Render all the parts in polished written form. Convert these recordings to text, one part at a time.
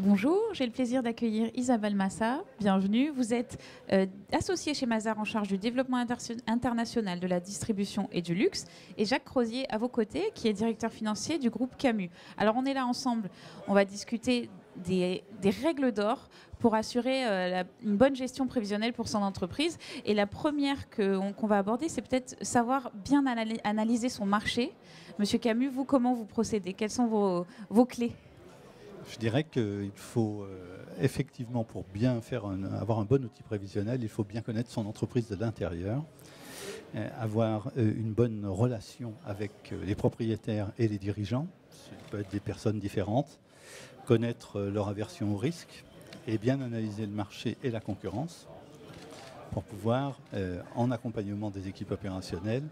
Bonjour, j'ai le plaisir d'accueillir Isabelle Massa. Bienvenue. Vous êtes associée chez Mazars en charge du développement international de la distribution et du luxe. Et Jacques Crozier à vos côtés, qui est directeur financier du groupe Camus. Alors on est là ensemble, on va discuter des règles d'or pour assurer une bonne gestion prévisionnelle pour son entreprise. Et la première qu'on va aborder, c'est peut-être savoir bien analyser son marché. Monsieur Camus, vous, comment vous procédez? Quelles sont vos clés? Je dirais qu'il faut effectivement, pour bien avoir un bon outil prévisionnel, il faut bien connaître son entreprise de l'intérieur, avoir une bonne relation avec les propriétaires et les dirigeants, ça peut être des personnes différentes, connaître leur aversion au risque et bien analyser le marché et la concurrence pour pouvoir, en accompagnement des équipes opérationnelles,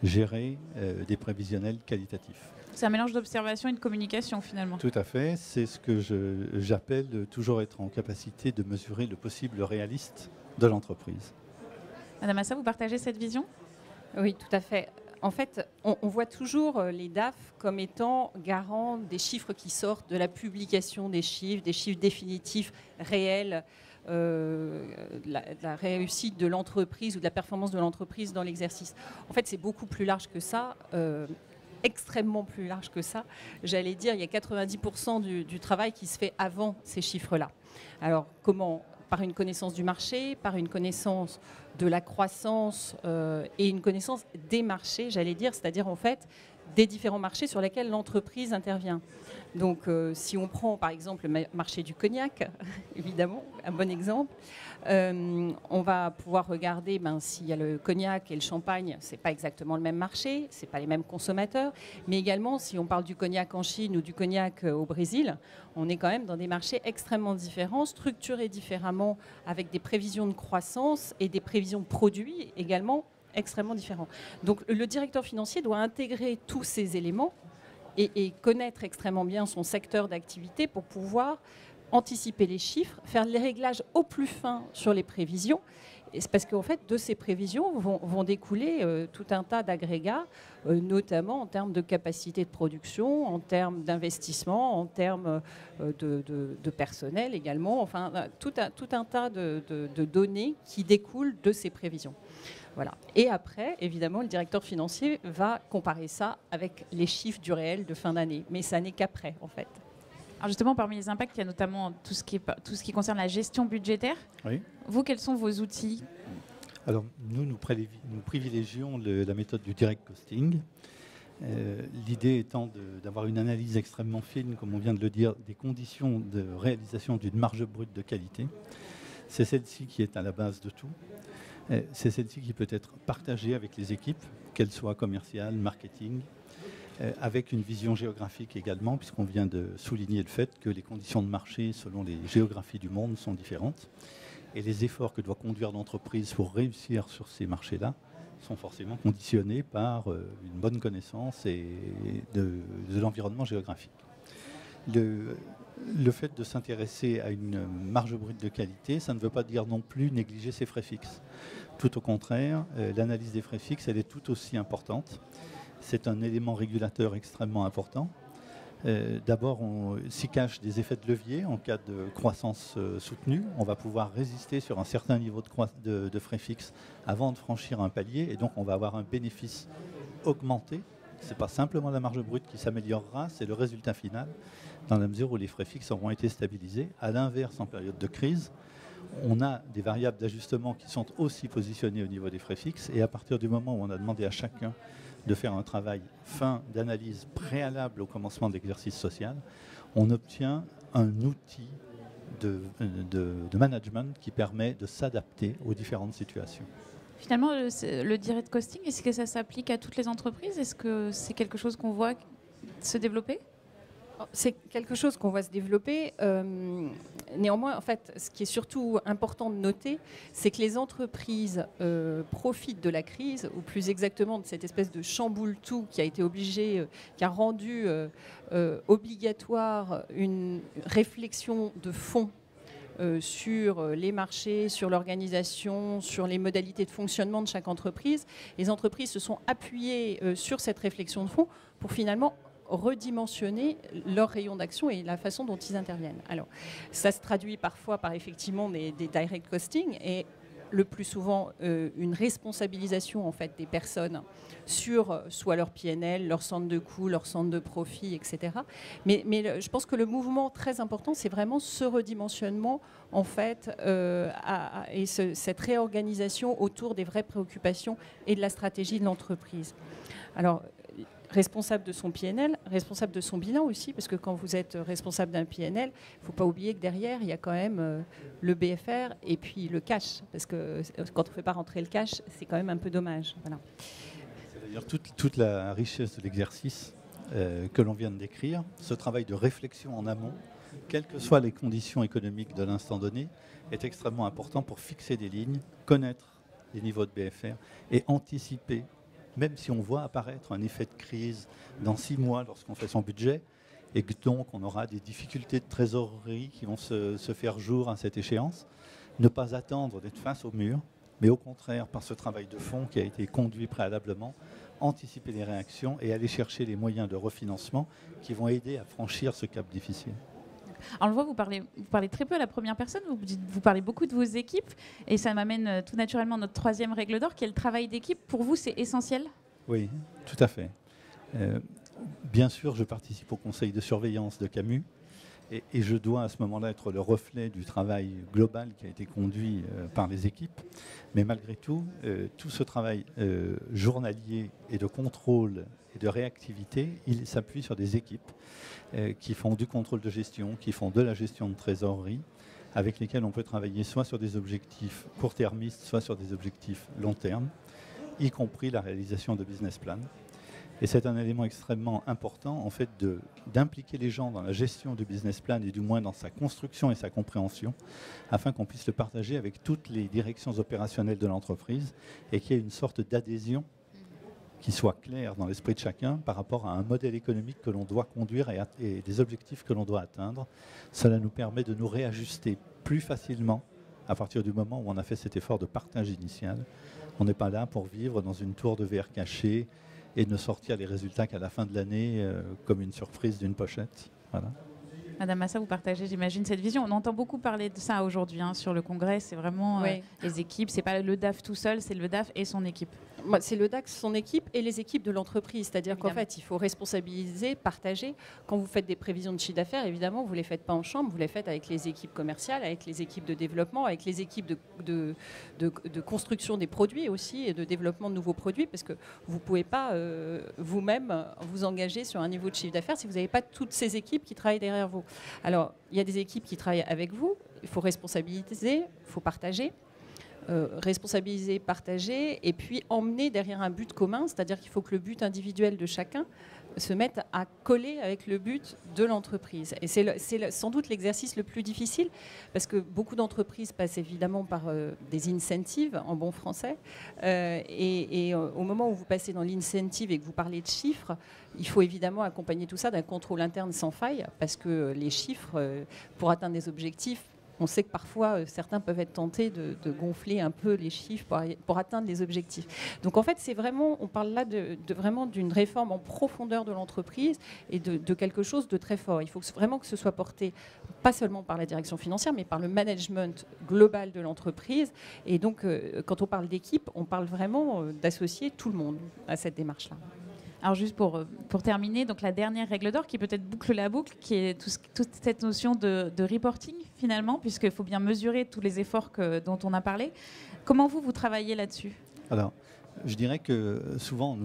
gérer des prévisionnels qualitatifs. C'est un mélange d'observation et de communication finalement. Tout à fait, c'est ce que j'appelle toujours être en capacité de mesurer le possible réaliste de l'entreprise. Madame Massa, vous partagez cette vision? Oui, tout à fait. En fait, on voit toujours les DAF comme étant garants des chiffres qui sortent, de la publication des chiffres définitifs, réels, la réussite de l'entreprise ou de la performance de l'entreprise dans l'exercice. En fait, c'est beaucoup plus large que ça. Extrêmement plus large que ça. J'allais dire, il y a 90% du travail qui se fait avant ces chiffres-là. Alors, comment? Par une connaissance du marché, par une connaissance de la croissance et une connaissance des marchés, j'allais dire, c'est-à-dire en fait des différents marchés sur lesquels l'entreprise intervient. Donc, si on prend par exemple le marché du cognac, évidemment, un bon exemple, on va pouvoir regarder s'il y a le cognac et le champagne, c'est pas exactement le même marché, c'est pas les mêmes consommateurs, mais également si on parle du cognac en Chine ou du cognac au Brésil, on est quand même dans des marchés extrêmement différents, structurés différemment, avec des prévisions de croissance et des prévisions de produits également extrêmement différents. Donc le directeur financier doit intégrer tous ces éléments et connaître extrêmement bien son secteur d'activité pour pouvoir anticiper les chiffres, faire les réglages au plus fin sur les prévisions. Et c'est parce qu'en fait, de ces prévisions vont découler tout un tas d'agrégats, notamment en termes de capacité de production, en termes d'investissement, en termes de personnel également, enfin tout un tas de données qui découlent de ces prévisions. Voilà. Et après, évidemment, le directeur financier va comparer ça avec les chiffres du réel de fin d'année. Mais ça n'est qu'après, en fait. Alors justement, parmi les impacts, il y a notamment tout ce qui concerne la gestion budgétaire. Oui. Vous, quels sont vos outils? Alors, nous privilégions la méthode du direct costing. L'idée étant d'avoir une analyse extrêmement fine, comme on vient de le dire, des conditions de réalisation d'une marge brute de qualité. C'est celle-ci qui est à la base de tout. C'est celle-ci qui peut être partagée avec les équipes, qu'elles soient commerciales, marketing, avec une vision géographique également, puisqu'on vient de souligner le fait que les conditions de marché selon les géographies du monde sont différentes. Et les efforts que doit conduire l'entreprise pour réussir sur ces marchés-là sont forcément conditionnés par une bonne connaissance de l'environnement géographique. Le fait de s'intéresser à une marge brute de qualité, ça ne veut pas dire non plus négliger ses frais fixes. Tout au contraire, l'analyse des frais fixes, elle est tout aussi importante. C'est un élément régulateur extrêmement important. D'abord, on s'y cache des effets de levier en cas de croissance soutenue. On va pouvoir résister sur un certain niveau de frais fixes avant de franchir un palier, et donc on va avoir un bénéfice augmenté. Ce n'est pas simplement la marge brute qui s'améliorera, c'est le résultat final, dans la mesure où les frais fixes auront été stabilisés. À l'inverse, en période de crise, on a des variables d'ajustement qui sont aussi positionnées au niveau des frais fixes, et à partir du moment où on a demandé à chacun de faire un travail fin d'analyse préalable au commencement de l'exercice social, on obtient un outil de management qui permet de s'adapter aux différentes situations. Finalement, le direct costing, est-ce que ça s'applique à toutes les entreprises? Est-ce que c'est quelque chose qu'on voit se développer? C'est quelque chose qu'on voit se développer. Néanmoins, en fait, ce qui est surtout important de noter, c'est que les entreprises profitent de la crise, ou plus exactement de cette espèce de chamboule-tout qui a été qui a rendu obligatoire une réflexion de fond sur les marchés, sur l'organisation, sur les modalités de fonctionnement de chaque entreprise. Les entreprises se sont appuyées sur cette réflexion de fond pour finalement redimensionner leur rayon d'action et la façon dont ils interviennent. Alors, ça se traduit parfois par effectivement des direct costing et le plus souvent une responsabilisation en fait des personnes sur soit leur PNL, leur centre de coût, leur centre de profit, etc. Mais je pense que le mouvement très important, c'est vraiment ce redimensionnement en fait et cette réorganisation autour des vraies préoccupations et de la stratégie de l'entreprise. Alors, responsable de son PNL, responsable de son bilan aussi, parce que quand vous êtes responsable d'un PNL, il ne faut pas oublier que derrière, il y a quand même le BFR et puis le cash, parce que quand on ne fait pas rentrer le cash, c'est quand même un peu dommage. Voilà. C'est d'ailleurs toute la richesse de l'exercice que l'on vient de décrire, ce travail de réflexion en amont, quelles que soient les conditions économiques de l'instant donné, est extrêmement important pour fixer des lignes, connaître les niveaux de BFR et anticiper. Même si on voit apparaître un effet de crise dans 6 mois lorsqu'on fait son budget, et que donc on aura des difficultés de trésorerie qui vont se faire jour à cette échéance, ne pas attendre d'être face au mur, mais au contraire, par ce travail de fond qui a été conduit préalablement, anticiper les réactions et aller chercher les moyens de refinancement qui vont aider à franchir ce cap difficile. Alors, on le voit, vous parlez très peu à la première personne, vous parlez beaucoup de vos équipes, et ça m'amène tout naturellement à notre troisième règle d'or, qui est le travail d'équipe. Pour vous, c'est essentiel ? Oui, tout à fait. Bien sûr, je participe au conseil de surveillance de Camus, et je dois à ce moment-là être le reflet du travail global qui a été conduit par les équipes. Mais malgré tout, tout ce travail journalier et de contrôle et de réactivité, il s'appuie sur des équipes qui font du contrôle de gestion, qui font de la gestion de trésorerie, avec lesquelles on peut travailler soit sur des objectifs court-termistes, soit sur des objectifs long terme, y compris la réalisation de business plans. Et c'est un élément extrêmement important, en fait, d'impliquer les gens dans la gestion du business plan et du moins dans sa construction et sa compréhension, afin qu'on puisse le partager avec toutes les directions opérationnelles de l'entreprise et qu'il y ait une sorte d'adhésion qui soit claire dans l'esprit de chacun par rapport à un modèle économique que l'on doit conduire et des objectifs que l'on doit atteindre. Cela nous permet de nous réajuster plus facilement à partir du moment où on a fait cet effort de partage initial. On n'est pas là pour vivre dans une tour de verre cachée et ne sortir les résultats qu'à la fin de l'année comme une surprise d'une pochette. Voilà. Madame Massa, vous partagez, j'imagine, cette vision. On entend beaucoup parler de ça aujourd'hui sur le congrès. C'est vraiment les équipes. C'est pas le DAF tout seul, c'est le DAF et son équipe. C'est le DAF, son équipe et les équipes de l'entreprise. C'est-à-dire qu'en fait, il faut responsabiliser, partager. Quand vous faites des prévisions de chiffre d'affaires, évidemment, vous ne les faites pas en chambre, vous les faites avec les équipes commerciales, avec les équipes de développement, avec les équipes de construction des produits aussi et de développement de nouveaux produits, parce que vous ne pouvez pas vous-même vous engager sur un niveau de chiffre d'affaires si vous n'avez pas toutes ces équipes qui travaillent derrière vous. Alors, il y a des équipes qui travaillent avec vous, il faut responsabiliser, il faut partager. Responsabiliser, partager et puis emmener derrière un but commun, c'est-à-dire qu'il faut que le but individuel de chacun se mette à coller avec le but de l'entreprise. Et c'est sans doute l'exercice le plus difficile parce que beaucoup d'entreprises passent évidemment par des incentives en bon français et au moment où vous passez dans l'incentive et que vous parlez de chiffres, il faut évidemment accompagner tout ça d'un contrôle interne sans faille parce que les chiffres, pour atteindre des objectifs, on sait que parfois, certains peuvent être tentés de gonfler un peu les chiffres pour atteindre les objectifs. Donc en fait, c'est vraiment, on parle là vraiment d'une réforme en profondeur de l'entreprise et de quelque chose de très fort. Il faut vraiment que ce soit porté pas seulement par la direction financière, mais par le management global de l'entreprise. Et donc, quand on parle d'équipe, on parle vraiment d'associer tout le monde à cette démarche-là. Alors juste pour terminer, donc la dernière règle d'or qui peut-être boucle la boucle, qui est toute cette notion de reporting finalement, puisqu'il faut bien mesurer tous les efforts dont on a parlé. Comment vous travaillez là-dessus ? Alors, je dirais que souvent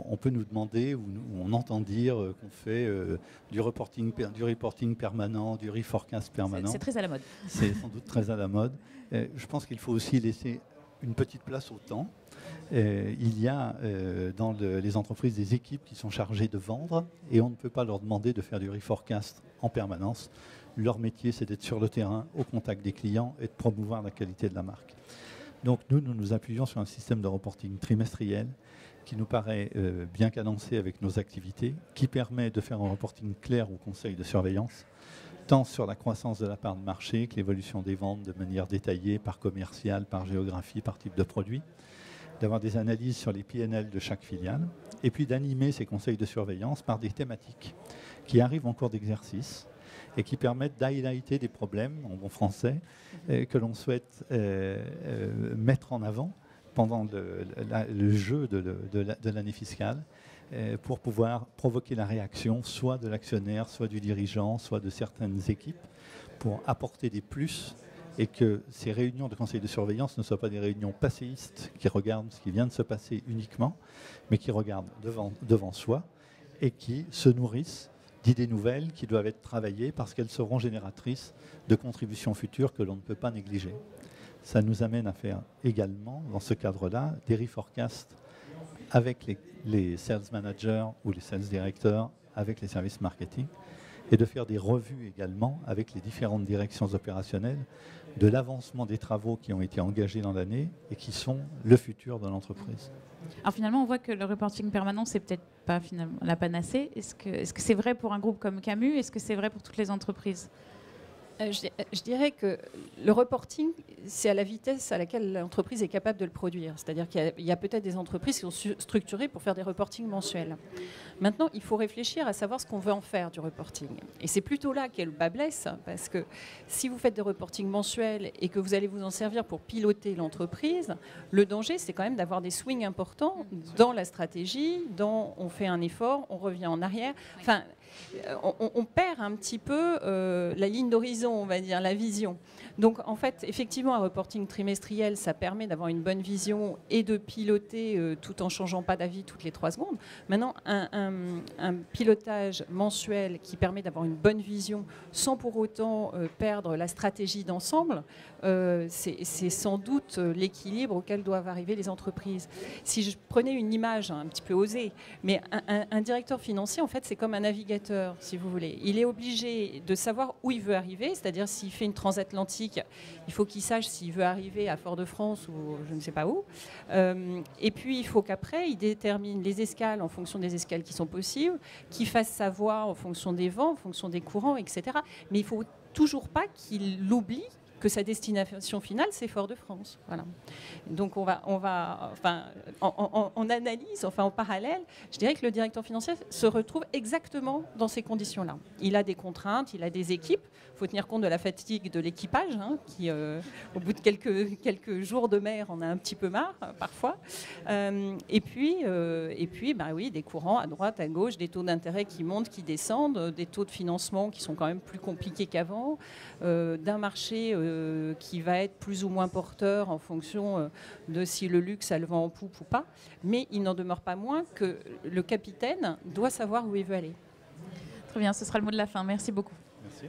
on peut nous demander ou on entend dire qu'on fait du reporting permanent, du reforecast permanent. C'est très à la mode. C'est sans doute très à la mode. Je pense qu'il faut aussi laisser une petite place au temps. Il y a dans les entreprises des équipes qui sont chargées de vendre et on ne peut pas leur demander de faire du reforecast en permanence. Leur métier, c'est d'être sur le terrain, au contact des clients et de promouvoir la qualité de la marque. Donc nous nous appuyons sur un système de reporting trimestriel qui nous paraît bien cadencé avec nos activités, qui permet de faire un reporting clair au conseil de surveillance, tant sur la croissance de la part de marché que l'évolution des ventes de manière détaillée par commercial, par géographie, par type de produit. d'avoir des analyses sur les PNL de chaque filiale, et puis d'animer ces conseils de surveillance par des thématiques qui arrivent en cours d'exercice et qui permettent d'highlighter des problèmes, en bon français, que l'on souhaite mettre en avant pendant le jeu de l'année fiscale, pour pouvoir provoquer la réaction soit de l'actionnaire, soit du dirigeant, soit de certaines équipes, pour apporter des plus, et que ces réunions de conseil de surveillance ne soient pas des réunions passéistes qui regardent ce qui vient de se passer uniquement, mais qui regardent devant soi et qui se nourrissent d'idées nouvelles qui doivent être travaillées parce qu'elles seront génératrices de contributions futures que l'on ne peut pas négliger. Ça nous amène à faire également, dans ce cadre-là, des reforecasts avec les sales managers ou les sales directeurs, avec les services marketing, et de faire des revues également avec les différentes directions opérationnelles de l'avancement des travaux qui ont été engagés dans l'année et qui sont le futur de l'entreprise. Alors finalement, on voit que le reporting permanent, c'est peut-être pas finalement la panacée. Est-ce que c'est vrai pour un groupe comme Camus? Est-ce que c'est vrai pour toutes les entreprises? Je dirais que le reporting, c'est à la vitesse à laquelle l'entreprise est capable de le produire. C'est-à-dire qu'il y a peut-être des entreprises qui sont structurées pour faire des reportings mensuels. Maintenant, il faut réfléchir à savoir ce qu'on veut en faire du reporting. Et c'est plutôt là qu'est le bas blesse, parce que si vous faites des reportings mensuels et que vous allez vous en servir pour piloter l'entreprise, le danger, c'est quand même d'avoir des swings importants dans la stratégie, dans on fait un effort, on revient en arrière. Enfin, on perd un petit peu la ligne d'horizon, on va dire, la vision. Donc, en fait, effectivement, un reporting trimestriel, ça permet d'avoir une bonne vision et de piloter tout en changeant pas d'avis toutes les 3 secondes. Maintenant, un pilotage mensuel qui permet d'avoir une bonne vision sans pour autant perdre la stratégie d'ensemble, c'est sans doute l'équilibre auquel doivent arriver les entreprises. Si je prenais une image un petit peu osée, mais un directeur financier, en fait, c'est comme un navigateur, si vous voulez. Il est obligé de savoir où il veut arriver, c'est-à-dire s'il fait une transatlantique, il faut qu'il sache s'il veut arriver à Fort-de-France ou je ne sais pas où. Et puis, il faut qu'après, il détermine les escales en fonction des escales qui sont possibles, qu'il fasse sa voie en fonction des vents, en fonction des courants, etc. Mais il ne faut toujours pas qu'il l'oublie que sa destination finale, c'est Fort-de-France. Voilà. Donc, on analyse, enfin, en parallèle, je dirais que le directeur financier se retrouve exactement dans ces conditions-là. Il a des contraintes, il a des équipes. Il faut tenir compte de la fatigue de l'équipage, hein, qui, au bout de quelques jours de mer, en a un petit peu marre, parfois. Et puis bah oui, des courants à droite, à gauche, des taux d'intérêt qui montent, qui descendent, des taux de financement qui sont quand même plus compliqués qu'avant, d'un marché qui va être plus ou moins porteur en fonction de si le luxe a le vent en poupe ou pas. Mais il n'en demeure pas moins que le capitaine doit savoir où il veut aller. Très bien, ce sera le mot de la fin. Merci beaucoup. Merci.